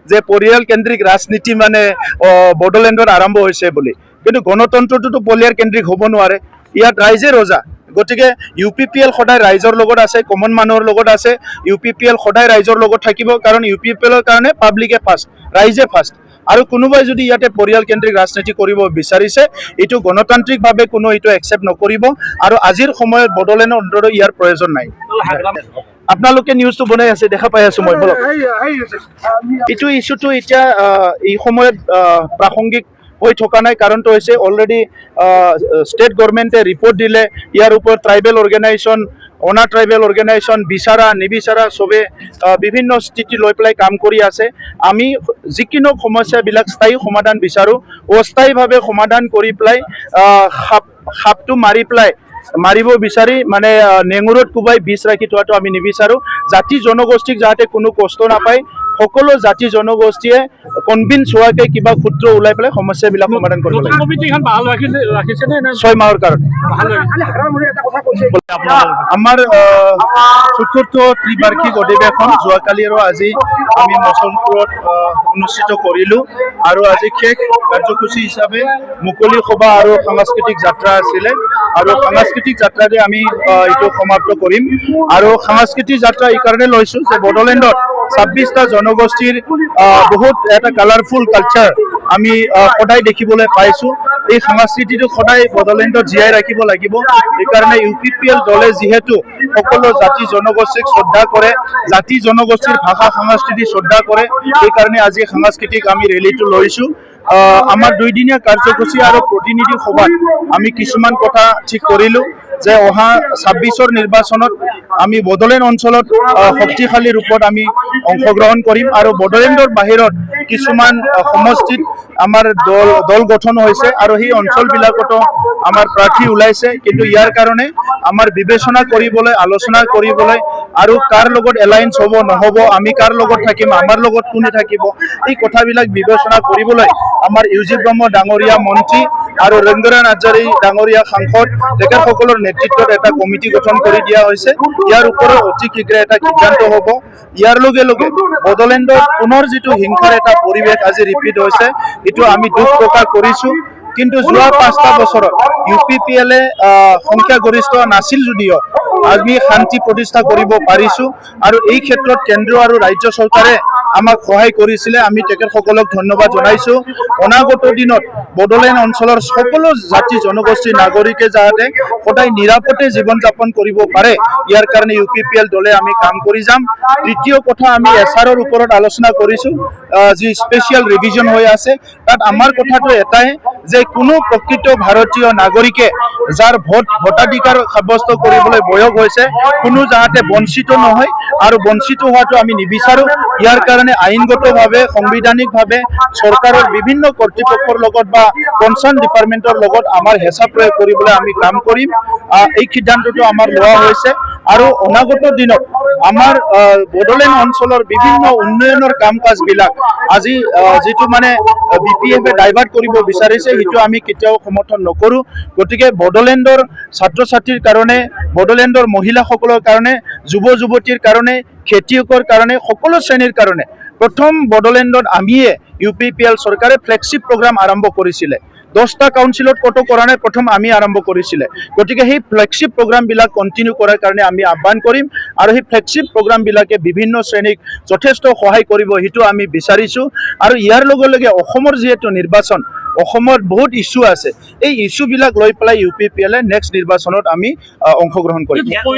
যে পৰিয়াল কেন্দ্ৰিক ৰাজনীতি মানে বড়োলেণ্ডত আৰম্ভ হৈছে বুলি, কিন্তু গণতন্ত্ৰটোতো পৰিয়াল কেন্দ্ৰিক হ'ব নোৱাৰে। ইয়াত ৰাইজে ৰজা, গতিকে UPPL সদায় ৰাইজৰ লগত আছে, কমন মানুহৰ লগত আছে। UPPL সদায় ৰাইজৰ লগত থাকিব, কাৰণ UPPLৰ কাৰণে পাব্লিকে ফাৰ্ষ্ট, ৰাইজে ফাৰ্ষ্ট। আৰু কোনোবাই যদি ইয়াতে পৰিয়াল কেন্দ্ৰিক ৰাজনীতি কৰিব বিচাৰিছে, এইটো গণতান্ত্ৰিকভাৱে কোনো এইটো একচেপ্ট নকৰিব। আৰু আজিৰ সময়ত বড়োলেণ্ডৰ অন্তত ইয়াৰ প্ৰয়োজন নাই। আপোনালোকে নিউজটো বনাই আছে, দেখা পাই আছো মই। বলক, এইটো ইছ্যুটো এতিয়া এই সময়ত প্ৰাসংগিক হৈ থকা নাই। কাৰণটো হৈছে অলৰেডি ষ্টেট গভৰ্ণমেণ্টে ৰিপৰ্ট দিলে, ইয়াৰ ওপৰত ট্ৰাইবেল অৰ্গেনাইজেশ্যন, অনাৰ ট্ৰাইবেল অৰ্গেনাইজেশ্যন বিচৰা নিবিচাৰা চবে বিভিন্ন স্থিতি লৈ পেলাই কাম কৰি আছে। আমি যিকোনো সমস্যাবিলাক স্থায়ী সমাধান বিচাৰোঁ, অস্থায়ীভাৱে সমাধান কৰি পেলাই সাপটো মাৰিব বিচাৰি মানে নেঙুৰত কোবাই বিষ ৰাখি থোৱাটো আমি নিবিচাৰোঁ। জাতি জনগোষ্ঠীক যাতে কোনো কষ্ট নাপায়, সকলো জাতি জনগোষ্ঠীয়ে কনভিন্স হোৱাকৈ কিবা সূত্ৰ ওলাই পেলাই সমস্যাবিলাক সমাধান কৰিব লাগে। 6 মাহৰ কাৰণে আমাৰ চতুৰ্থ ত্ৰিবাৰ্ষিক অধিৱেশন যোৱাকালি আৰু আজি আমি মচলপুৰত অনুষ্ঠিত কৰিলোঁ। আৰু আজি শেষ কাৰ্যসূচী হিচাপে মুকলি সভা আৰু সাংস্কৃতিক যাত্ৰা আছিলে। আৰু সাংস্কৃতিক যাত্ৰাৰে আমি এইটো সমাপ্ত কৰিম। আৰু সাংস্কৃতিক যাত্ৰা এইকাৰণে লৈছোঁ যে বড়োলেণ্ডত 26টা জনগোষ্ঠীৰ বহুত এটা কালাৰফুল কালচাৰ আমি সদায় দেখিবলৈ পাইছোঁ। এই সংস্কৃতিটো সদায় বড়োলেণ্ডত জীয়াই ৰাখিব লাগিব। সেইকাৰণে UPPL দলে যিহেতু সকলো জাতি জনগোষ্ঠীক শ্ৰদ্ধা কৰে, জাতি জনগোষ্ঠীৰ ভাষা সংস্কৃতি শ্ৰদ্ধা কৰে, সেইকাৰণে আজি সাংস্কৃতিক আমি ৰেলীটো লৈছোঁ। আমাৰ 2 দিনীয়া কাৰ্যসূচী আৰু প্ৰতিনিধি সভাত আমি কিছুমান কথা ঠিক কৰিলোঁ যে অহা 26ৰ নিৰ্বাচনত আমি বড়োলেণ্ড অঞ্চলত শক্তিশালী ৰূপত আমি অংশগ্ৰহণ কৰিম। আৰু বড়োলেণ্ডৰ বাহিৰত কিছুমান সমষ্টিত আমাৰ দল গঠন হৈছে আৰু সেই অঞ্চলবিলাকতো আমাৰ প্ৰাৰ্থী ওলাইছে। কিন্তু ইয়াৰ কাৰণে আমাৰ বিবেচনা কৰিবলৈ, আলোচনা কৰিবলৈ আৰু কাৰ লগত এলায়েন্স হ'ব নহ'ব, আমি কাৰ লগত থাকিম, আমাৰ লগত কোনে থাকিব, এই কথাবিলাক বিবেচনা কৰিবলৈ আমাৰ UG ব্ৰহ্ম ডাঙৰীয়া মন্ত্ৰী আৰু ৰংগৰাণ আজাৰী ডাঙৰীয়া সাংসদ তেখেতসকলৰ নেতৃত্বত এটা কমিটি গঠন কৰি দিয়া হৈছে। ইয়াৰ ওপৰত অতি শীঘ্ৰে এটা সিদ্ধান্ত হ'ব। ইয়াৰ লগে লগে বড়োলেণ্ডত পুনৰ যিটো হিংসাৰ এটা পৰিৱেশ আজি ৰিপিট হৈছে, এইটো আমি দুখ প্ৰকাশ কৰিছোঁ। কিন্তু যোৱা 5টা বছৰত UPPLে সংখ্যাগৰিষ্ঠ নাছিল যদিও আমি শান্তি প্ৰতিষ্ঠা কৰিব পাৰিছোঁ। আৰু এই ক্ষেত্ৰত কেন্দ্ৰ আৰু ৰাজ্য চৰকাৰে আমাক সহায় কৰিছিলে, আমি তেখেতসকলক ধন্যবাদ জনাইছোঁ। অনাগত দিনত বড়োলেণ্ড অঞ্চলৰ সকলো জাতি জনগোষ্ঠীৰ নাগৰিকে যাতে সদায় নিৰাপদে জীৱন যাপন কৰিব পাৰে, ইয়াৰ কাৰণে UPPL দলে আমি কাম কৰি যাম। তৃতীয় কথা, আমি SRৰ ওপৰত আলোচনা কৰিছোঁ, যি স্পেচিয়েল ৰিভিজন হৈ আছে। তাত আমাৰ কথাটো এটাই যে কোনো প্ৰকৃত ভাৰতীয় নাগৰিকে যাৰ ভোটাধিকাৰ সাব্যস্ত কৰিবলৈ বয়স হৈছে, কোনো যাতে বঞ্চিত নহয় আৰু বঞ্চিত হোৱাটো আমি নিবিচাৰোঁ। ইয়াৰ কাৰণে আইনগতভাৱে, সাংবিধানিকভাৱে চৰকাৰৰ বিভিন্ন কৰ্তৃপক্ষৰ লগত বা কনচাৰ্ণ ডিপাৰ্টমেণ্টৰ লগত আমাৰ হেঁচা প্ৰয়োগ কৰিবলৈ আমি কাম কৰিম। এই সিদ্ধান্তটো আমাৰ লোৱা হৈছে। আৰু অনাগত দিনত আমাৰ বড়োলেণ্ড অঞ্চলৰ বিভিন্ন উন্নয়নৰ কাম কাজবিলাক আজি যিটো মানে BPF-এ ডাইভাৰ্ট কৰিব বিচাৰিছে, সেইটো আমি কেতিয়াও সমৰ্থন নকৰোঁ। গতিকে বড়োলেণ্ডৰ ছাত্ৰ ছাত্ৰীৰ কাৰণে, বড়োলেণ্ডৰ মহিলাসকলৰ কাৰণে, যুৱ যুৱতীৰ কাৰণে, খেতিয়কৰ কাৰণে, সকলো শ্ৰেণীৰ কাৰণে প্ৰথম বড়োলেণ্ডত আমিয়ে UPPL চৰকাৰে ফ্লেগশ্বিপ প্ৰগ্ৰাম আৰম্ভ কৰিছিলে। 10টা কাউন্সিলত ক'তো কৰা নাই, প্ৰথম আমি আৰম্ভ কৰিছিলে। গতিকে সেই ফ্লেগশ্বিপ প্ৰগ্ৰামবিলাক কণ্টিনিউ কৰাৰ কাৰণে আমি আহ্বান কৰিম। আৰু সেই ফ্লেগশ্বিপ প্ৰগ্ৰামবিলাকে বিভিন্ন শ্ৰেণীক যথেষ্ট সহায় কৰিব, সেইটো আমি বিচাৰিছোঁ। আৰু ইয়াৰ লগে লগে অসমৰ যিহেতু নিৰ্বাচন, অসমত বহুত ইছ্যু আছে, এই ইছ্যুবিলাক লৈ পেলাই UPPLে নেক্সট নিৰ্বাচনত আমি অংশগ্ৰহণ কৰিম।